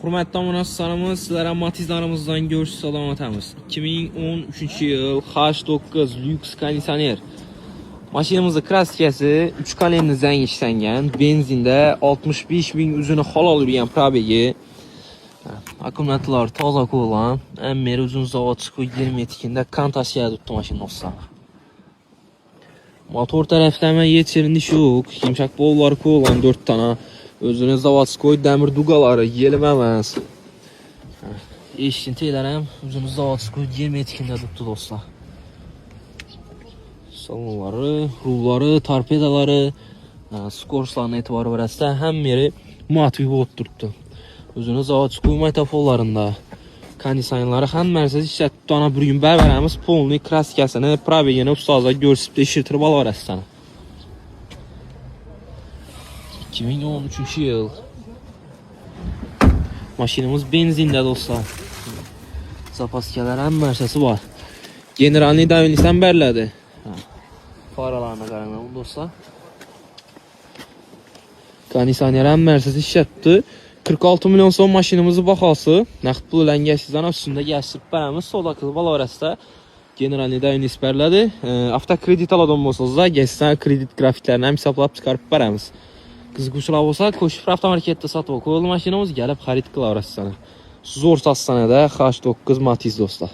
Hürmetli dostlarımız, sizlere Matizlerimizden görüş salamatımız. 2013 yıl H9 Lux kondisioner. Maşinamızın kraskası 3 kalemli zəng işlənən, benzində 65.000 üzünü halal yürüyən probegi. Akkumulyatorlar taza qoyulan, əmmeri uzun zavod çıxı 20 etikində kantasiya tutdu maşın dostlar. Motor tərəfləmə yetişirindi şuk, yumşaq bolları qoyulan 4 tane. Özünü zavodskoy dəmir duqaları yelməməz. Eşkinti elərəm, özünü zavodskoy 20 etikində tutdu dostlar. Salonları, rulları, torpedaları, skorslarına etibarı verəsdə həm yeri muatvibi otturdu. Özünü zavodskoy metafollarında kondisionerləri həm mərkəzi işlət tutana bir gün bərabərəmiz polni kraskasını probegini ustaza görsüb işirtirib al verəsdə. 2013 yıl. Maşinimiz benzində dostlar. Zapaskələr həm mərkəzi var. Generalni davinlisən bərlədi. Faralarına qaranaq dostlar. Kondisioner həm mərkəzi işlətdi. 46 milyon son maşinimizi baxası. Nəqd pul ilə gəşsizdən üstündə gəşsib bərəmiz. Soda qız balarəsdə generalni davinlis bərlədi. Avtokredit aladan olsa gəşsən kredit grafiklərini həm hesablab çıxarıb bərəmiz. Qızquşlar olsa, koşifra avtomarketdə satıb qoyuldu maşinamız gəlib xarid qılavrasına. Zor satsanədə H9 Matiz dostlar.